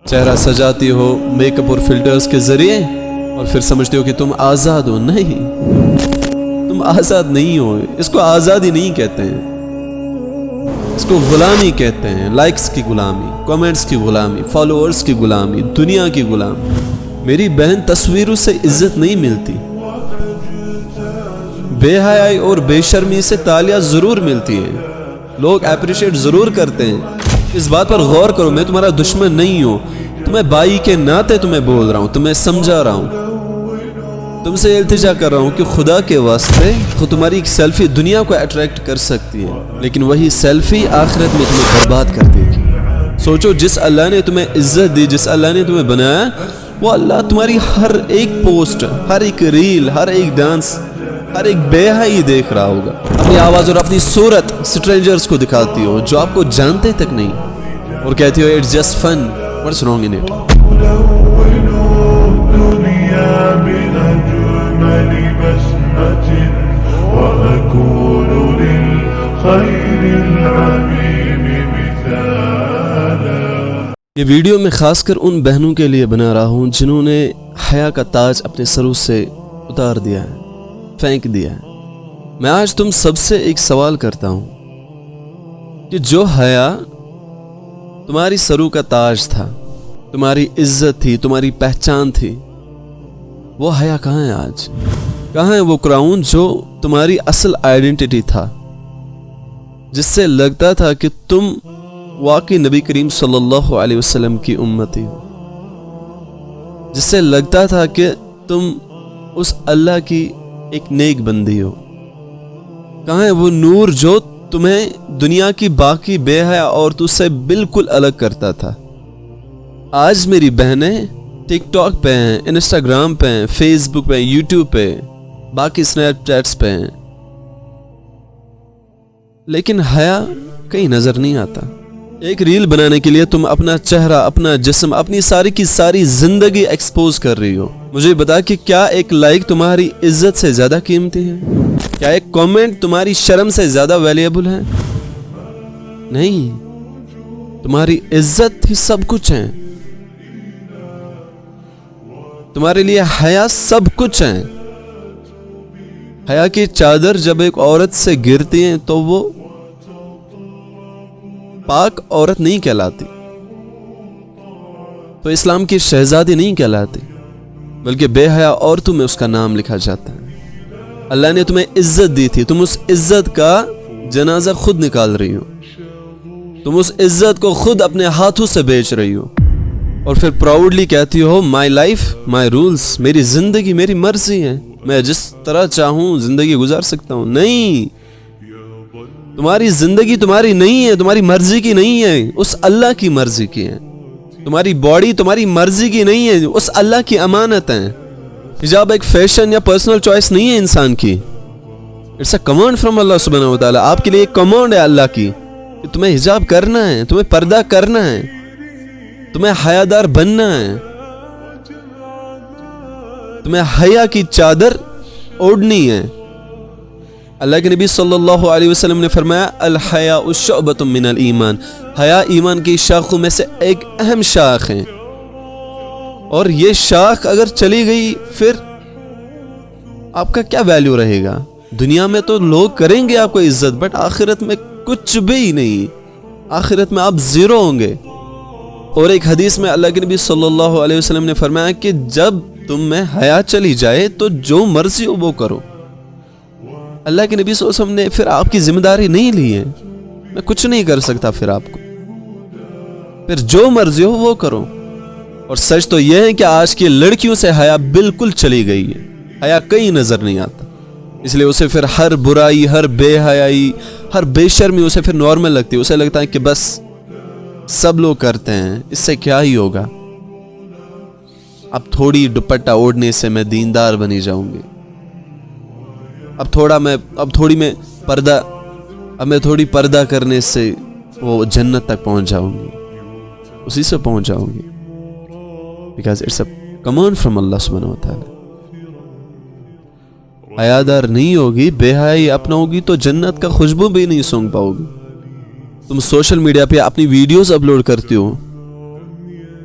چہرہ سجاتی who make up اور filters کے ذریعے اور پھر سمجھتے ہو کہ تم آزاد ہو. نہیں، تم آزاد نہیں ہو. اس کو آزادی نہیں کہتے ہیں، اس کو غلامی کہتے ہیں. لائکس کی غلامی، کمنٹس کی غلامی، فالوورز کی غلامی، دنیا کی غلامی. میری بہن تصویروں سے عزت نہیں ملتی، بے حیائی اور بے شرمی سے تالیاں ضرور ملتی ہیں، لوگ اپریشیٹ ضرور کرتے ہیں. اس بات پر غور کرو، میں تمہارا دشمن نہیں ہوں، تمہیں بھائی کے ناطے تمہیں بول رہا ہوں، تمہیں سمجھا رہا ہوں، تم سے التجا کر رہا ہوں کہ خدا کے واسطے خود تمہاری ایک سیلفی دنیا کو اٹریکٹ کر سکتی ہے، لیکن وہی سیلفی آخرت میں تمہیں برباد کر دے گی. سوچو، جس اللہ نے تمہیں عزت دی، جس اللہ نے تمہیں بنایا، وہ اللہ تمہاری ہر ایک پوسٹ، ہر ایک ریل، ہر ایک ڈانس، ہر ایک بے حیائی دیکھ رہا ہوگا. اپنی آواز اور اپنی صورت اسٹرینجرز کو دکھاتی ہو جو آپ کو جانتے تک نہیں، اور کہتی ہو it's just fun. What's wrong in it? یہ ویڈیو میں خاص کر ان بہنوں کے لیے بنا رہا ہوں جنہوں نے حیا کا تاج اپنے سروں سے اتار دیا ہے، پھینک دیا ہے. میں آج تم سب سے ایک سوال کرتا ہوں کہ جو حیا تمہاری سروں کا تاج تھا، تمہاری عزت تھی، تمہاری پہچان تھی، وہ حیا کہاں ہے آج؟ کہاں ہے وہ کراؤن جو تمہاری اصل آئیڈینٹی تھا، جس سے لگتا تھا کہ تم واقعی نبی کریم صلی اللہ علیہ وسلم کی امتی ہو، جس سے لگتا تھا کہ تم اس اللہ کی ایک نیک بندی ہو؟ کہاں ہے وہ نور جو تمہیں دنیا کی باقی بے حیا عورتوں سے بالکل الگ کرتا تھا؟ آج میری بہنیں ٹک ٹاک پہ ہیں، انسٹاگرام پہ ہیں، فیس بک پہ، یوٹیوب پہ، باقی اسنیپ چیٹس پہ ہیں، لیکن حیا کہیں نظر نہیں آتا. ایک ریل بنانے کے لیے تم اپنا چہرہ، اپنا جسم، اپنی ساری کی ساری زندگی ایکسپوز کر رہی ہو. مجھے بتا کہ کیا ایک لائک تمہاری عزت سے زیادہ قیمتی ہے؟ کیا ایک کامنٹ تمہاری شرم سے زیادہ ویلیبل ہے؟ نہیں، تمہاری عزت ہی سب کچھ ہے. تمہارے لیے حیا سب کچھ ہے. حیا کی چادر جب ایک عورت سے گرتی ہیں تو وہ پاک عورت نہیں کہلاتی، تو اسلام کی شہزادی نہیں کہلاتی، بلکہ بے حیا عورتوں میں اس کا نام لکھا جاتا ہے. اللہ نے تمہیں عزت دی تھی، تم اس عزت کا جنازہ خود نکال رہی ہو، تم اس عزت کو خود اپنے ہاتھوں سے بیچ رہی ہو، اور پھر پراؤڈلی کہتی ہو مائی لائف مائی رولز، میری زندگی میری مرضی ہے، میں جس طرح چاہوں زندگی گزار سکتا ہوں. نہیں، تمہاری زندگی تمہاری نہیں ہے، تمہاری مرضی کی نہیں ہے، اس اللہ کی مرضی کی ہے. تمہاری باڈی تمہاری مرضی کی نہیں ہے، اس اللہ کی امانت ہے. حجاب ایک فیشن یا پرسنل چوائس نہیں ہے انسان کی، it's a command from Allah سبحانہ و تعالی. آپ کے لیے ایک کمانڈ ہے اللہ کی کہ تمہیں حجاب کرنا ہے، تمہیں پردہ کرنا ہے، تمہیں حیادار بننا ہے، تمہیں حیا کی چادر اوڑھنی ہے. اللہ کے نبی صلی اللہ علیہ وسلم نے فرمایا الحیاء شعبۃ من الایمان، حیا ایمان کی شاخوں میں سے ایک اہم شاخ ہے، اور یہ شاخ اگر چلی گئی پھر آپ کا کیا ویلیو رہے گا؟ دنیا میں تو لوگ کریں گے آپ کو عزت، بٹ آخرت میں کچھ بھی نہیں، آخرت میں آپ زیرو ہوں گے. اور ایک حدیث میں اللہ کے نبی صلی اللہ علیہ وسلم نے فرمایا کہ جب تم میں حیا چلی جائے تو جو مرضی ہو وہ کرو. اللہ کے نبی صلی اللہ علیہ وسلم نے پھر آپ کی ذمہ داری نہیں لی ہے، میں کچھ نہیں کر سکتا پھر آپ کو، پھر جو مرضی ہو وہ کرو. اور سچ تو یہ ہے کہ آج کی لڑکیوں سے حیا بالکل چلی گئی ہے، حیا کہیں نظر نہیں آتا، اس لیے اسے پھر ہر برائی، ہر بے حیائی، ہر بے شرمی اسے پھر نارمل لگتی ہے. اسے لگتا ہے کہ بس سب لوگ کرتے ہیں، اس سے کیا ہی ہوگا، اب تھوڑی دوپٹہ اوڑھنے سے میں دیندار بنی جاؤں گی، اب میں تھوڑی پردہ کرنے سے وہ جنت تک پہنچ جاؤں گی، اسی سے پہنچ جاؤں گی، because it's a command from Allah سبحانہ و تعالی. حیادار نہیں ہوگی، بے حیائی اپناؤ گی تو جنت کا خوشبو بھی نہیں سونگھ پاؤ گی. تم سوشل میڈیا پہ اپنی ویڈیوز اپلوڈ کرتے ہو،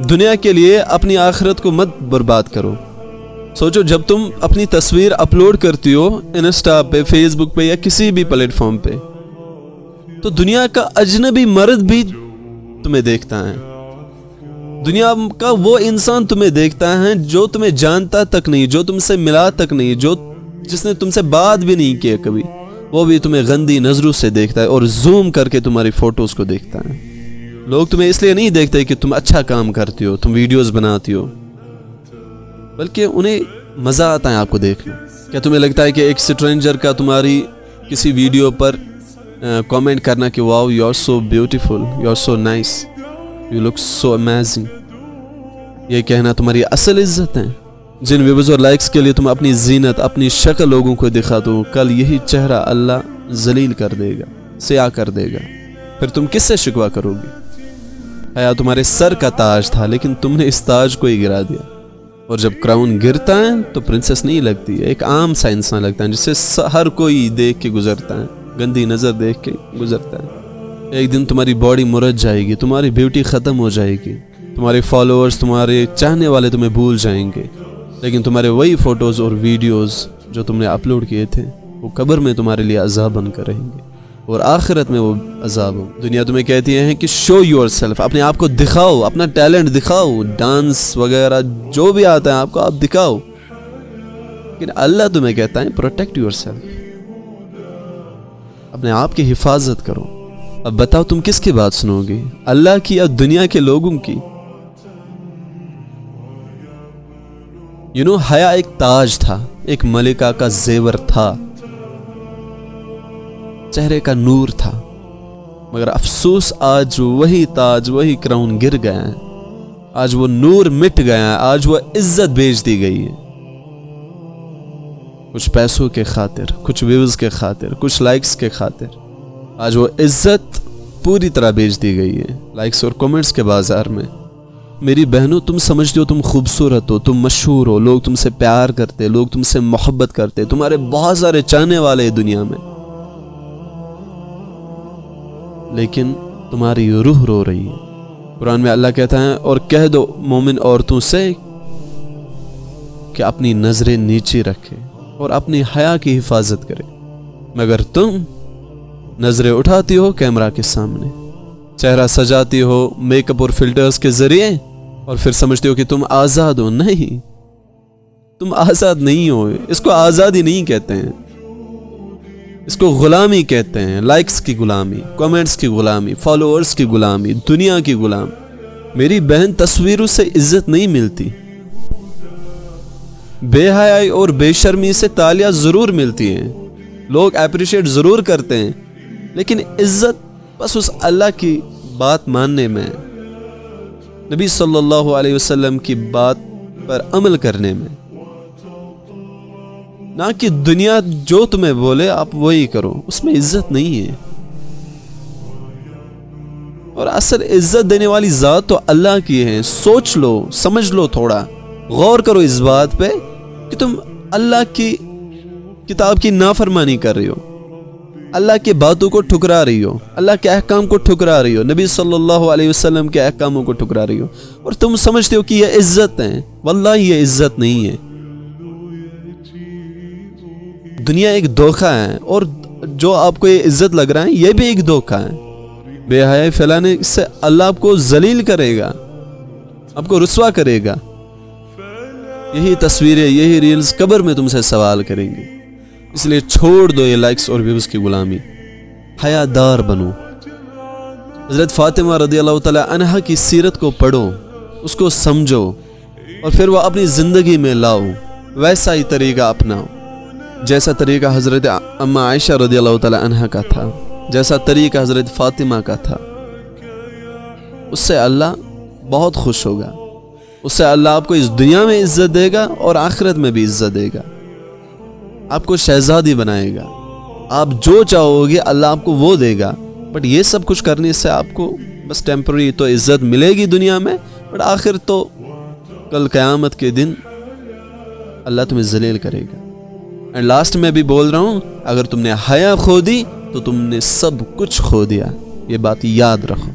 دنیا کے لیے اپنی آخرت کو مت برباد کرو. سوچو جب تم اپنی تصویر اپلوڈ کرتی ہو انسٹا پہ، فیس بک پہ یا کسی بھی پلیٹ فارم پہ، تو دنیا کا اجنبی مرد بھی تمہیں دیکھتا ہے. دنیا کا وہ انسان تمہیں دیکھتا ہے جو تمہیں جانتا تک نہیں، جو تم سے ملا تک نہیں، جس نے تم سے بات بھی نہیں کیا کبھی، وہ بھی تمہیں گندی نظروں سے دیکھتا ہے اور زوم کر کے تمہاری فوٹوز کو دیکھتا ہے. لوگ تمہیں اس لیے نہیں دیکھتے کہ تم اچھا کام کرتی ہو، تم ویڈیوز بناتی ہو، بلکہ انہیں مزہ آتا ہے آپ کو دیکھنا. کیا تمہیں لگتا ہے کہ ایک سٹرینجر کا تمہاری کسی ویڈیو پر کامنٹ کرنا کہ wow you are so beautiful, you are so nice, you look so amazing, یہ کہنا تمہاری اصل عزت ہے؟ جن ویوز اور لائکس کے لیے تم اپنی زینت، اپنی شکل لوگوں کو دکھا دو، کل یہی چہرہ اللہ ذلیل کر دے گا، سیاہ کر دے گا. پھر تم کس سے شکوہ کرو گی؟ حیا تمہارے سر کا تاج تھا، لیکن تم نے اس تاج کو ہی گرا دیا. اور جب کراؤن گرتا ہے تو پرنسس نہیں لگتی، ایک عام سا انسان لگتا ہے جسے ہر کوئی دیکھ کے گزرتا ہے، گندی نظر دیکھ کے گزرتا ہے. ایک دن تمہاری باڈی مرجھ جائے گی، تمہاری بیوٹی ختم ہو جائے گی، تمہارے فالوورز، تمہارے چاہنے والے تمہیں بھول جائیں گے، لیکن تمہارے وہی فوٹوز اور ویڈیوز جو تم نے اپلوڈ کیے تھے وہ قبر میں تمہارے لیے عذاب بن کر رہیں گے اور آخرت میں وہ عذاب ہو. دنیا تمہیں کہتی ہے کہ شو یور سیلف، اپنے آپ کو دکھاؤ، اپنا ٹیلنٹ دکھاؤ، ڈانس وغیرہ جو بھی آتا ہے آپ کو آپ دکھاؤ. لیکن اللہ تمہیں کہتا ہے پروٹیکٹ یور سیلف، اپنے آپ کی حفاظت کرو. اب بتاؤ تم کس کی بات سنو گی، اللہ کی یا دنیا کے لوگوں کی؟ حیا ایک تاج تھا، ایک ملکہ کا زیور تھا، چہرے کا نور تھا، مگر افسوس آج وہی تاج، وہی کراؤن گر گیا ہے. آج وہ نور مٹ گیا ہے، آج وہ عزت بیچ دی گئی ہے. کچھ پیسوں کے خاطر، کچھ ویوز کے خاطر، کچھ لائکس کے خاطر آج وہ عزت پوری طرح بیچ دی گئی ہے لائکس اور کمنٹس کے بازار میں. میری بہنوں، تم سمجھتے ہو تم خوبصورت ہو، تم مشہور ہو، لوگ تم سے پیار کرتے، لوگ تم سے محبت کرتے، تمہارے بہت سارے چاہنے والے ہیں دنیا میں، لیکن تمہاری روح رو رہی ہے. قرآن میں اللہ کہتا ہے اور کہہ دو مومن عورتوں سے کہ اپنی نظریں نیچے رکھے اور اپنی حیا کی حفاظت کرے، مگر تم نظریں اٹھاتی ہو کیمرہ کے سامنے، چہرہ سجاتی ہو میک اپ اور فلٹرز کے ذریعے اور پھر سمجھتے ہو کہ تم آزاد ہو. نہیں، تم آزاد نہیں ہو. اس کو آزادی نہیں کہتے ہیں، اس کو غلامی کہتے ہیں. لائکس کی غلامی، کمنٹس کی غلامی، فالوورز کی غلامی، دنیا کی غلامی. میری بہن، تصویروں سے عزت نہیں ملتی، بے حیائی اور بے شرمی سے تالیاں ضرور ملتی ہیں، لوگ اپریشیٹ ضرور کرتے ہیں، لیکن عزت بس اس اللہ کی بات ماننے میں، نبی صلی اللہ علیہ وسلم کی بات پر عمل کرنے میں، نہ کہ دنیا جو تمہیں بولے آپ وہی کرو. اس میں عزت نہیں ہے. اور اصل عزت دینے والی ذات تو اللہ کی ہے. سوچ لو، سمجھ لو، تھوڑا غور کرو اس بات پہ کہ تم اللہ کی کتاب کی نافرمانی کر رہی ہو، اللہ کی باتوں کو ٹھکرا رہی ہو، اللہ کے احکام کو ٹھکرا رہی ہو، نبی صلی اللہ علیہ وسلم کے احکاموں کو ٹھکرا رہی ہو، اور تم سمجھتے ہو کہ یہ عزت ہے. واللہ یہ عزت نہیں ہے. دنیا ایک دھوکہ ہے، اور جو آپ کو یہ عزت لگ رہا ہے یہ بھی ایک دھوکہ ہے. بے حیائی پھیلانے سے اللہ آپ کو ذلیل کرے گا، آپ کو رسوا کرے گا. یہی تصویریں، یہی ریلز قبر میں تم سے سوال کریں گے. اس لیے چھوڑ دو یہ لائکس اور ویوز کی غلامی، حیا دار بنو. حضرت فاطمہ رضی اللہ تعالی عنہا کی سیرت کو پڑھو، اس کو سمجھو، اور پھر وہ اپنی زندگی میں لاؤ. ویسا ہی طریقہ اپناؤ جیسا طریقہ حضرت اما عائشہ رضی اللہ تعالی عنہا کا تھا، جیسا طریقہ حضرت فاطمہ کا تھا. اس سے اللہ بہت خوش ہوگا. اس سے اللہ آپ کو اس دنیا میں عزت دے گا اور آخرت میں بھی عزت دے گا. آپ کو شہزادی بنائے گا. آپ جو چاہو گے اللہ آپ کو وہ دے گا. بٹ یہ سب کچھ کرنے سے آپ کو بس ٹیمپرری تو عزت ملے گی دنیا میں، بٹ آخر تو کل قیامت کے دن اللہ تمہیں ذلیل کرے گا. اور لاسٹ میں بھی بول رہا ہوں، اگر تم نے حیا کھو دی تو تم نے سب کچھ کھو دیا. یہ بات یاد رکھو.